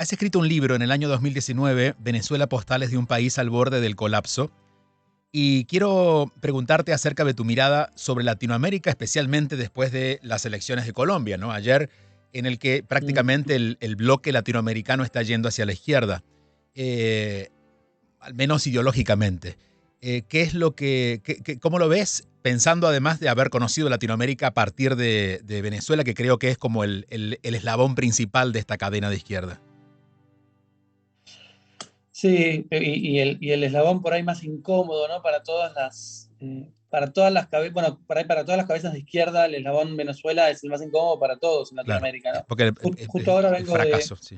has escrito un libro en el año 2019, Venezuela, postales de un país al borde del colapso. Y quiero preguntarte acerca de tu mirada sobre Latinoamérica, especialmente después de las elecciones de Colombia, ¿no? Ayer, en el que Mm. prácticamente el bloque latinoamericano está yendo hacia la izquierda, eh, al menos ideológicamente. ¿Qué es lo cómo lo ves, pensando además de haber conocido Latinoamérica a partir de Venezuela, que creo que es como el eslabón principal de esta cadena de izquierda? Sí, y el eslabón por ahí más incómodo, ¿no? Bueno, para todas las cabezas de izquierda, el eslabón Venezuela es el más incómodo para todos en Claro, Latinoamérica, ¿no? porque Justo ahora el vengo de, fracaso, sí.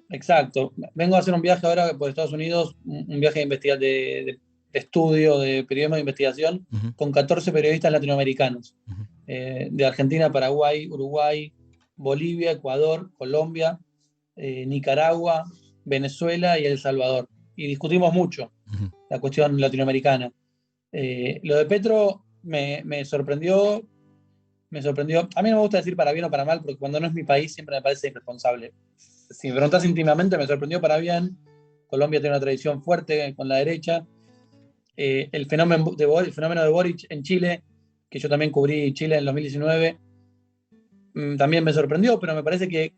exacto, vengo a hacer un viaje ahora por Estados Unidos, un viaje de estudio, de periodismo de investigación, Ujú, con 14 periodistas latinoamericanos, ujú, de Argentina, Paraguay, Uruguay, Bolivia, Ecuador, Colombia, Nicaragua, Venezuela y El Salvador. Y discutimos mucho ujú. la cuestión latinoamericana. Lo de Petro me sorprendió. A mí no me gusta decir para bien o para mal, porque cuando no es mi país siempre me parece irresponsable. Si me preguntas íntimamente, me sorprendió para bien. Colombia tiene una tradición fuerte con la derecha. El fenómeno de Boric en Chile, que yo también cubrí Chile en 2019, también me sorprendió, pero me parece que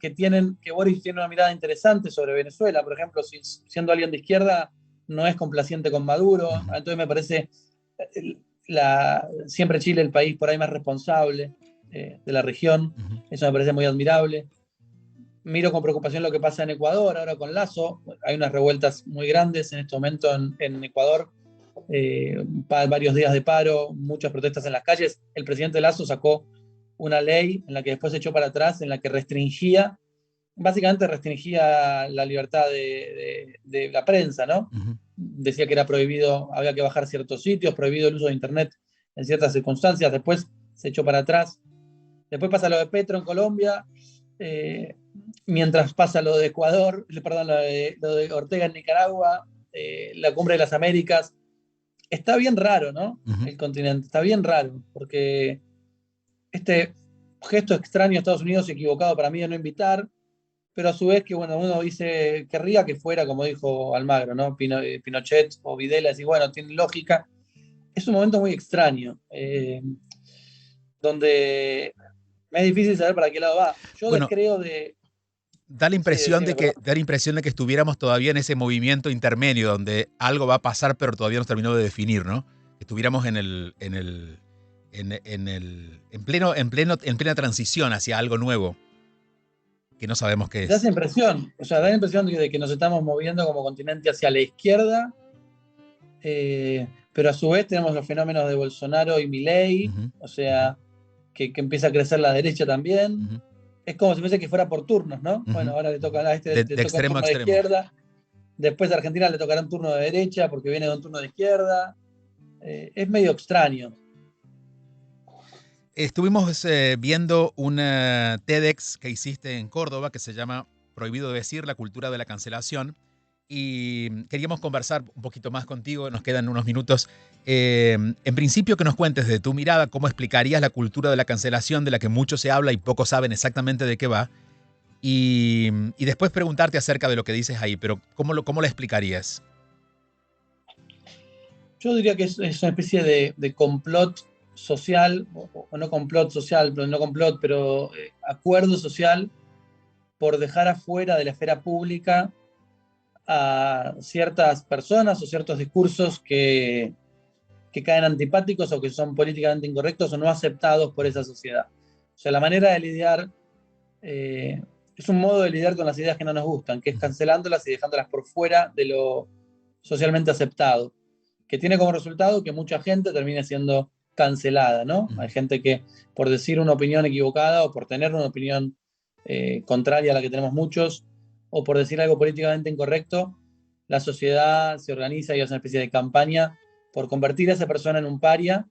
Boris tiene una mirada interesante sobre Venezuela. Por ejemplo, siendo alguien de izquierda, no es complaciente con Maduro. Ujú, Entonces me parece siempre Chile el país por ahí más responsable de la región. ujú. Eso me parece muy admirable. Miro con preocupación lo que pasa en Ecuador, ahora con Lazo. Hay unas revueltas muy grandes en este momento en Ecuador. Varios días de paro, muchas protestas en las calles. El presidente Lazo sacó una ley en la que después se echó para atrás, en la que básicamente restringía la libertad de la prensa, ¿no? Ujú. Decía que era prohibido, había que bajar ciertos sitios, prohibido el uso de Internet en ciertas circunstancias, después se echó para atrás. Después pasa lo de Petro en Colombia, eh, mientras pasa lo de Ecuador, perdón, lo de Ortega en Nicaragua, la Cumbre de las Américas. Está bien raro, ¿no? Ujú. El continente, está bien raro, porque este gesto extraño a Estados Unidos, equivocado para mí de no invitar, pero a su vez que, bueno, uno dice, querría que fuera, como dijo Almagro, ¿no? Pinochet o Videla, y bueno, tiene lógica. Es un momento muy extraño, donde me es difícil saber para qué lado va. Yo Bueno, descreo de... da la Sí, impresión decime, de perdón. que estuviéramos todavía en ese movimiento intermedio donde algo va a pasar, pero todavía no se terminó de definir, ¿no? Que estuviéramos en plena transición hacia algo nuevo que no sabemos qué Da esa es. impresión, o sea, da Sí. la impresión de que nos estamos moviendo como continente hacia la izquierda, pero a su vez tenemos los fenómenos de Bolsonaro y Milei, Ujú, o ujú, sea, que empieza a crecer la derecha también. ujú, Es como si fuese que fuera por turnos, ¿no? Bueno, ujú. ahora a este le De toca un extremo a turno de extremo. izquierda, después a Argentina le tocará un turno de derecha porque viene de un turno de izquierda. Es medio extraño. Estuvimos viendo una TEDx que hiciste en Córdoba que se llama Prohibido decir, la cultura de la cancelación. Y queríamos conversar un poquito más contigo, nos quedan unos minutos. En principio, que nos cuentes de tu mirada, cómo explicarías la cultura de la cancelación de la que mucho se habla y pocos saben exactamente de qué va. Y después preguntarte acerca de lo que dices ahí, pero cómo la explicarías? Yo diría que es una especie de complot social, o no complot social, pero no complot, pero acuerdo social por dejar afuera de la esfera pública a ciertas personas o ciertos discursos que caen antipáticos o que son políticamente incorrectos o no aceptados por esa sociedad. O sea, la manera de lidiar eh, es un modo de lidiar con las ideas que no nos gustan, que es Ujú, cancelándolas y dejándolas por fuera de lo socialmente aceptado, que tiene como resultado que mucha gente termine siendo cancelada, ¿no? ujú, Hay gente que por decir una opinión equivocada o por tener una opinión contraria a la que tenemos muchos, o por decir algo políticamente incorrecto, la sociedad se organiza y hace una especie de campaña por convertir a esa persona en un paria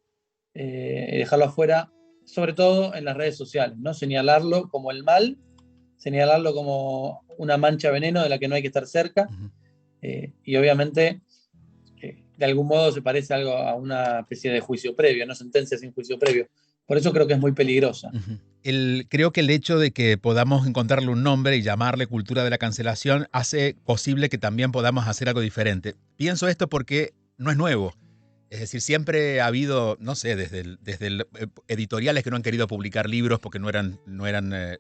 y dejarlo afuera, sobre todo en las redes sociales, ¿no? Señalarlo como el mal, señalarlo como una mancha de veneno de la que no hay que estar cerca, ujú. y obviamente de algún modo se parece algo a una especie de juicio previo, no sentencia sin juicio previo. Por eso creo que es muy peligrosa. Ujú. Creo que el hecho de que podamos encontrarle un nombre y llamarle cultura de la cancelación hace posible que también podamos hacer algo diferente. Pienso esto porque no es nuevo. Es decir, siempre ha habido, no sé, editoriales que no han querido publicar libros porque no eran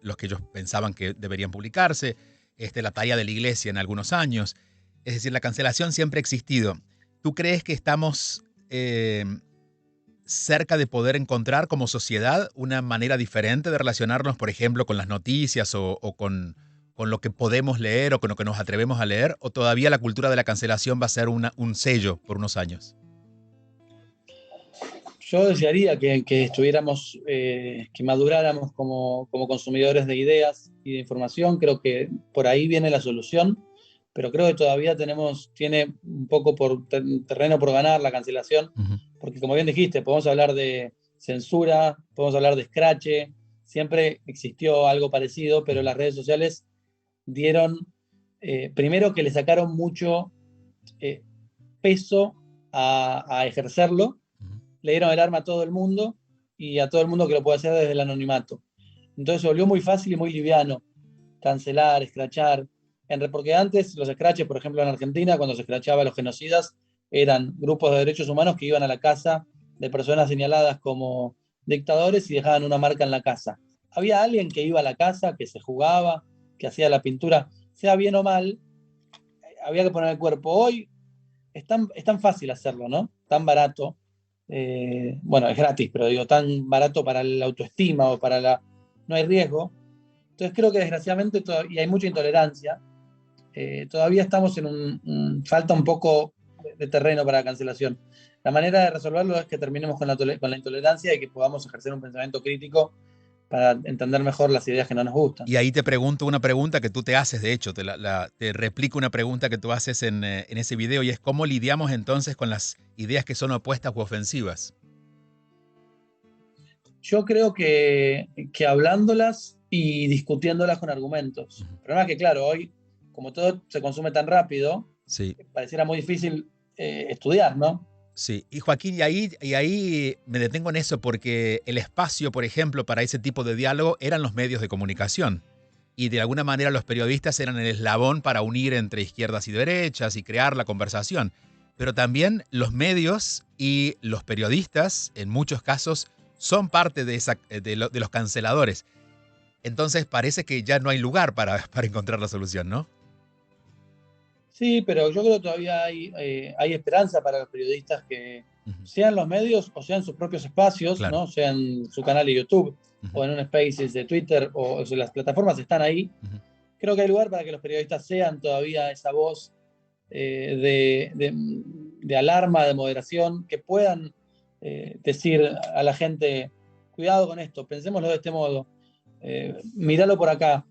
los que ellos pensaban que deberían publicarse, la talla de la iglesia en algunos años. Es decir, la cancelación siempre ha existido. ¿Tú crees que estamos cerca de poder encontrar como sociedad una manera diferente de relacionarnos, por ejemplo, con las noticias o con lo que podemos leer o con lo que nos atrevemos a leer? ¿O todavía la cultura de la cancelación va a ser un sello por unos años? Yo desearía que estuviéramos, que maduráramos como consumidores de ideas y de información. Creo que por ahí viene la solución, pero creo que todavía tiene un poco por terreno por ganar la cancelación, Ujú. porque como bien dijiste, podemos hablar de censura, podemos hablar de escrache, siempre existió algo parecido, pero Ujú. las redes sociales dieron, primero que le sacaron mucho eh, peso a ejercerlo, Ujú. le dieron el arma a todo el mundo y a todo el mundo que lo puede hacer desde el anonimato. Entonces se volvió muy fácil y muy liviano cancelar, escrachar. Porque antes los escraches, por ejemplo en Argentina, cuando se escrachaba a los genocidas, eran grupos de derechos humanos que iban a la casa de personas señaladas como dictadores y dejaban una marca en la casa. Había alguien que iba a la casa, que se jugaba, que hacía la pintura, sea bien o mal, había que poner el cuerpo. Hoy es tan fácil hacerlo, ¿no? Tan barato. Bueno, es gratis, pero digo, tan barato para la autoestima o para la... No hay riesgo. Entonces creo que desgraciadamente, y hay mucha intolerancia, todavía estamos falta un poco de terreno para la cancelación. La manera de resolverlo es que terminemos con la intolerancia y que podamos ejercer un pensamiento crítico para entender mejor las ideas que no nos gustan. Y ahí te pregunto una pregunta que tú te haces, de hecho, te replico una pregunta que tú haces en ese video, y es cómo lidiamos entonces con las ideas que son opuestas u ofensivas. Yo creo que hablándolas y discutiéndolas con argumentos. Ujú. El problema es que, claro, hoy, como todo se consume tan rápido, Sí, pareciera muy difícil estudiar, ¿no? sí. Y Joaquín, y ahí me detengo en eso porque el espacio, por ejemplo, para ese tipo de diálogo eran los medios de comunicación. Y de alguna manera los periodistas eran el eslabón para unir entre izquierdas y derechas y crear la conversación. Pero también los medios y los periodistas, en muchos casos, son parte de los canceladores. Entonces parece que ya no hay lugar para encontrar la solución, ¿no? Sí, pero yo creo que todavía hay esperanza para los periodistas que Ujú. sean los medios o sean sus propios espacios, Claro. ¿no? Sean su canal de YouTube Ujú. o en un Spaces de Twitter o las plataformas están ahí. Ujú. Creo que hay lugar para que los periodistas sean todavía esa voz de alarma, de moderación, que puedan decir a la gente, cuidado con esto, pensémoslo de este modo, míralo por acá.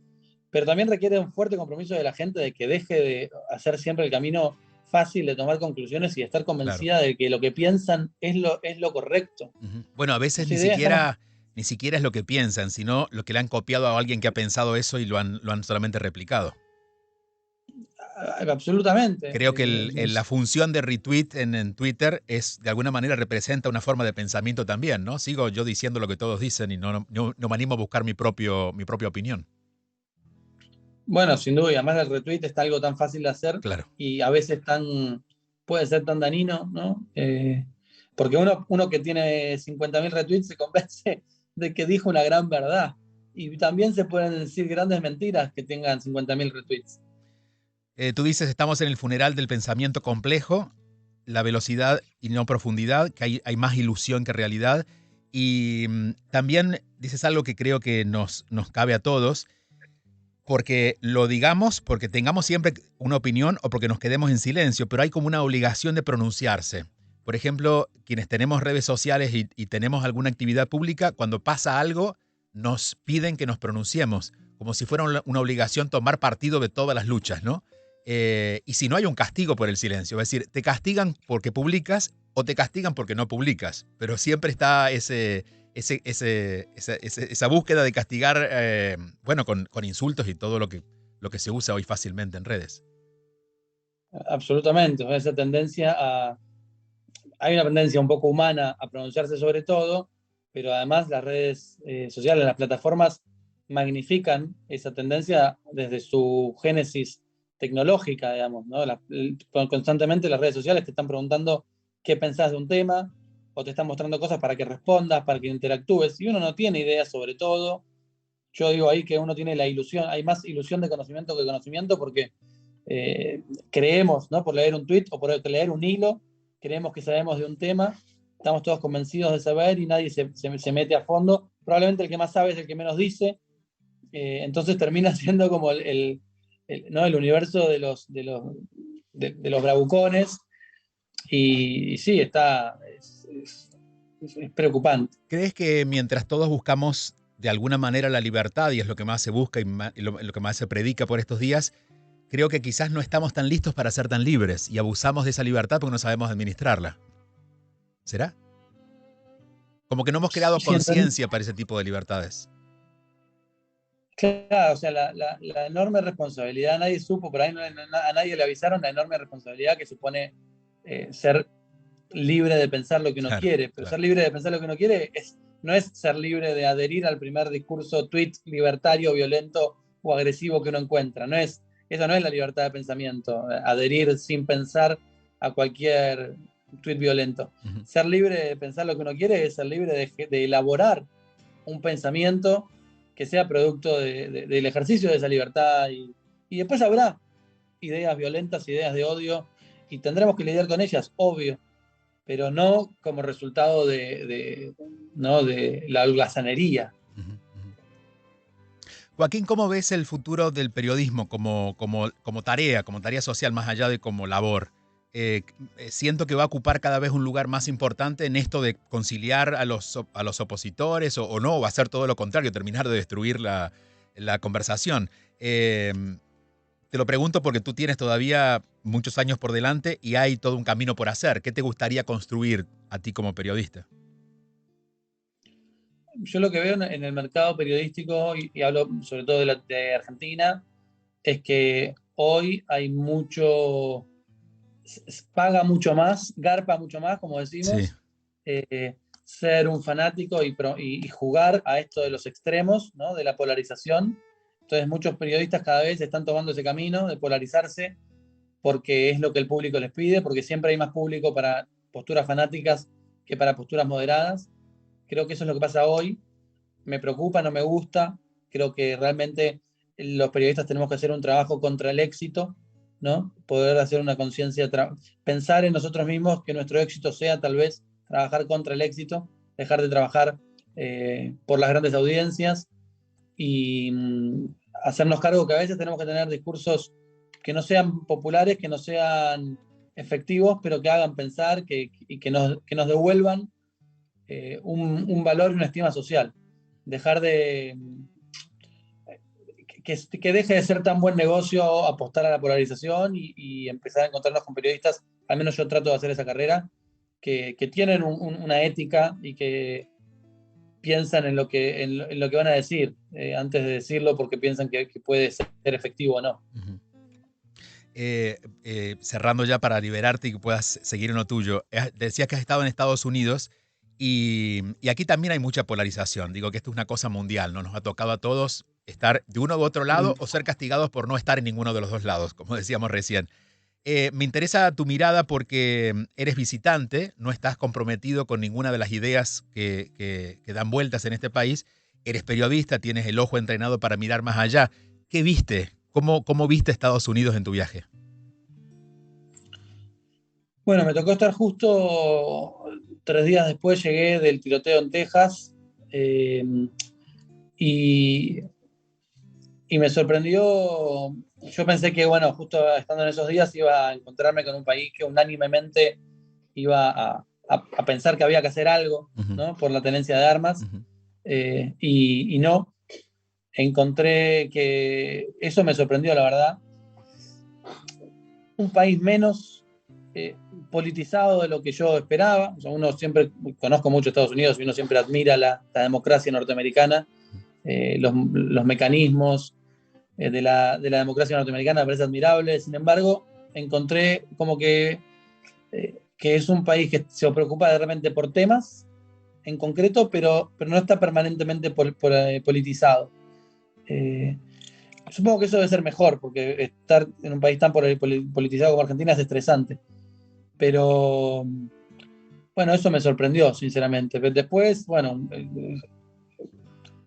Pero también requiere un fuerte compromiso de la gente de que deje de hacer siempre el camino fácil de tomar conclusiones y estar Claro. convencida de que lo que piensan es lo correcto. Ujú. Bueno, a veces Esa idea estamos... ni siquiera es lo que piensan, sino lo que le han copiado a alguien que ha pensado eso y lo han solamente replicado. Absolutamente. Creo que la función de retweet en Twitter es, de alguna manera, representa una forma de pensamiento también, ¿no? Sigo yo diciendo lo que todos dicen y no me animo a buscar mi propia opinión. Bueno, sin duda, y además el retweet está algo tan fácil de hacer Claro. y a veces puede ser tan dañino, ¿no? Porque uno que tiene 50.000 retweets se convence de que dijo una gran verdad. Y también se pueden decir grandes mentiras que tengan 50.000 retweets. Tú dices, estamos en el funeral del pensamiento complejo, la velocidad y no profundidad, que hay más ilusión que realidad. Y también dices algo que creo que nos cabe a todos, porque lo digamos, porque tengamos siempre una opinión o porque nos quedemos en silencio, pero hay como una obligación de pronunciarse. Por ejemplo, quienes tenemos redes sociales y tenemos alguna actividad pública, cuando pasa algo, nos piden que nos pronunciemos, como si fuera una obligación tomar partido de todas las luchas, ¿no? Y si no hay un castigo por el silencio, es decir, te castigan porque publicas o te castigan porque no publicas, pero siempre está esa búsqueda de castigar, bueno, con insultos y todo lo que se usa hoy fácilmente en redes. Absolutamente. Hay una tendencia un poco humana a pronunciarse sobre todo, pero además las redes sociales, las plataformas magnifican esa tendencia desde su génesis tecnológica, digamos, ¿no? Constantemente las redes sociales te están preguntando qué pensás de un tema, o te están mostrando cosas para que respondas, para que interactúes. Si uno no tiene ideas sobre todo, yo digo ahí que uno tiene la ilusión, hay más ilusión de conocimiento que conocimiento, porque creemos, ¿no? Por leer un tweet o por leer un hilo, creemos que sabemos de un tema, estamos todos convencidos de saber y nadie se mete a fondo. Probablemente el que más sabe es el que menos dice, entonces termina siendo como ¿no? El universo de los bravucones, y sí, es preocupante. ¿Crees que mientras todos buscamos de alguna manera la libertad, y es lo que más se busca y lo que más se predica por estos días, creo que quizás no estamos tan listos para ser tan libres y abusamos de esa libertad porque no sabemos administrarla? ¿Será? Como que no hemos creado Sí, conciencia para ese tipo de libertades. claro, o sea, la enorme responsabilidad, nadie supo, por ahí a nadie le avisaron la enorme responsabilidad que supone ser libre de pensar lo que uno Claro, quiere, pero claro. ser libre de pensar lo que uno quiere no es ser libre de adherir al primer discurso tweet libertario, violento o agresivo que uno encuentra. Eso no es la libertad de pensamiento, adherir sin pensar a cualquier tweet violento. Ujú. Ser libre de pensar lo que uno quiere es ser libre de elaborar un pensamiento que sea producto del ejercicio de esa libertad, y después habrá ideas violentas, ideas de odio, y tendremos que lidiar con ellas, obvio, pero no como resultado ¿no? de la holgazanería. Ujú, ujú. Joaquín, ¿cómo ves el futuro del periodismo como tarea social, más allá de como labor? Siento que va a ocupar cada vez un lugar más importante en esto de conciliar a los opositores, o no, o va a ser todo lo contrario, terminar de destruir la conversación. Eh, Te lo pregunto porque tú tienes todavía muchos años por delante y hay todo un camino por hacer. ¿Qué te gustaría construir a ti como periodista? Yo lo que veo en el mercado periodístico, y hablo sobre todo de Argentina, es que hoy hay paga mucho más, garpa mucho más, como Sí. decimos, ser un fanático y jugar a esto de los extremos, ¿no? De la polarización. Entonces muchos periodistas cada vez están tomando ese camino de polarizarse porque es lo que el público les pide, porque siempre hay más público para posturas fanáticas que para posturas moderadas. Creo que eso es lo que pasa hoy. Me preocupa, no me gusta. Creo que realmente los periodistas tenemos que hacer un trabajo contra el éxito, ¿no? Poder hacer una conciencia, pensar en nosotros mismos, que nuestro éxito sea tal vez trabajar contra el éxito, dejar de trabajar por las grandes audiencias, y hacernos cargo que a veces tenemos que tener discursos que no sean populares, que no sean efectivos, pero que hagan pensar, y que nos devuelvan un valor y una estima social. Dejar que deje de ser tan buen negocio apostar a la polarización, y empezar a encontrarnos con periodistas, al menos yo trato de hacer esa carrera, que tienen una ética y que piensan en lo que van a decir antes de decirlo, porque piensan que puede ser efectivo o no. Ujú. Cerrando ya para liberarte y que puedas seguir en lo tuyo, decías que has estado en Estados Unidos y aquí también hay mucha polarización. Digo que esto es una cosa mundial, ¿no? Nos ha tocado a todos estar de uno u otro lado o ser castigados por no estar en ninguno de los dos lados, como decíamos recién. Me interesa tu mirada porque eres visitante, no estás comprometido con ninguna de las ideas que dan vueltas en este país, eres periodista, tienes el ojo entrenado para mirar más allá. ¿Qué viste? ¿Cómo viste Estados Unidos en tu viaje? Bueno, me tocó estar justo 3 días después, llegué del tiroteo en Texas, eh, y, y me sorprendió. Yo pensé que, bueno, justo estando en esos días iba a encontrarme con un país que unánimemente iba a pensar que había que hacer algo, Ujú, ¿no? Por la tenencia de armas, ujú, y no. Encontré que eso me sorprendió, la verdad. Un país menos eh, politizado de lo que yo esperaba. O sea, uno siempre, conozco mucho Estados Unidos y uno siempre admira la democracia norteamericana, los mecanismos de la democracia norteamericana me parece admirable. Sin embargo, encontré como que es un país que se preocupa de repente por temas, en concreto, pero no está permanentemente politizado. Supongo que eso debe ser mejor, porque estar en un país tan politizado como Argentina es estresante. Pero bueno, eso me sorprendió, sinceramente. Pero después, bueno,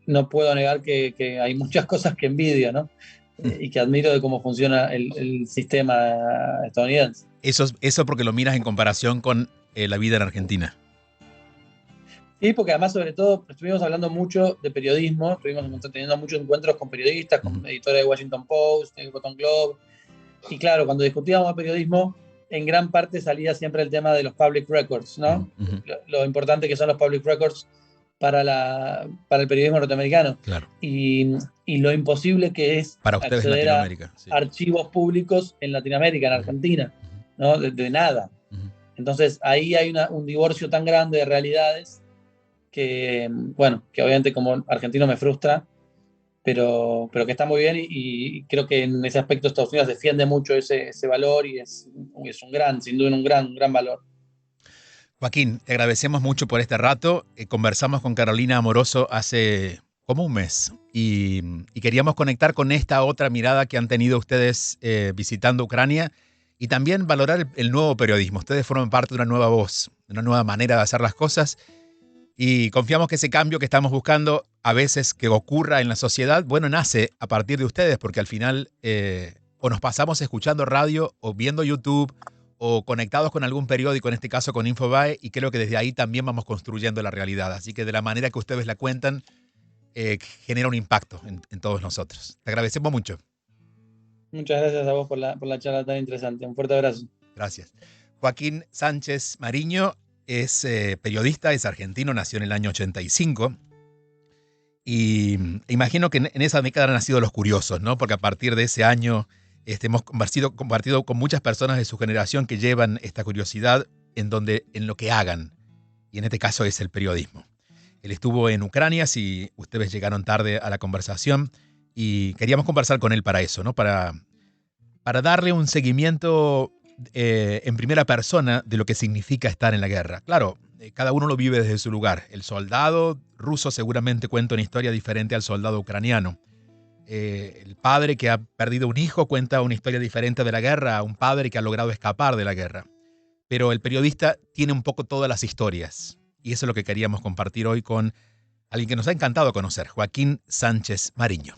no puedo negar que hay muchas cosas que envidio, ¿no? Y que admiro de cómo funciona el sistema estadounidense. Eso porque lo miras en comparación con la vida en Argentina. Sí, porque además, sobre todo, estuvimos hablando mucho de periodismo, estuvimos teniendo muchos encuentros con periodistas, con editores de Washington Post, de Boston Globe, y claro, cuando discutíamos de periodismo, en gran parte salía siempre el tema de los public records, ¿no? Lo importante que son los public records para el periodismo norteamericano. Claro. Y lo imposible que es para ustedes acceder a sí. archivos públicos en Latinoamérica, en Argentina, ¿no? De nada. Entonces, ahí hay un divorcio tan grande de realidades que, bueno, que obviamente como argentino me frustra, pero que está muy bien y creo que en ese aspecto Estados Unidos defiende mucho ese valor y es un gran, sin duda, un gran valor. Joaquín, te agradecemos mucho por este rato. Conversamos con Carolina Amoroso hace como un mes y queríamos conectar con esta otra mirada que han tenido ustedes visitando Ucrania y también valorar el nuevo periodismo. Ustedes forman parte de una nueva voz, de una nueva manera de hacer las cosas. Y confiamos que ese cambio que estamos buscando a veces que ocurra en la sociedad, bueno, nace a partir de ustedes, porque al final o nos pasamos escuchando radio o viendo YouTube o conectados con algún periódico, en este caso con Infobae, y creo que desde ahí también vamos construyendo la realidad. Así que de la manera que ustedes la cuentan, genera un impacto en todos nosotros. Te agradecemos mucho. Muchas gracias a vos por la charla tan interesante. Un fuerte abrazo. Gracias. Joaquín Sánchez Mariño es periodista, es argentino, nació en el año 85 y imagino que en esa década han nacido los curiosos, ¿no? Porque a partir de ese año hemos compartido con muchas personas de su generación que llevan esta curiosidad en lo que hagan, y en este caso es el periodismo. Él estuvo en Ucrania, si ustedes llegaron tarde a la conversación, y queríamos conversar con él para eso, ¿no? Para darle un seguimiento en primera persona de lo que significa estar en la guerra. Claro, cada uno lo vive desde su lugar. El soldado ruso seguramente cuenta una historia diferente al soldado ucraniano. El padre que ha perdido un hijo cuenta una historia diferente de la guerra a un padre que ha logrado escapar de la guerra. Pero el periodista tiene un poco todas las historias. Y eso es lo que queríamos compartir hoy con alguien que nos ha encantado conocer, Joaquín Sánchez Mariño.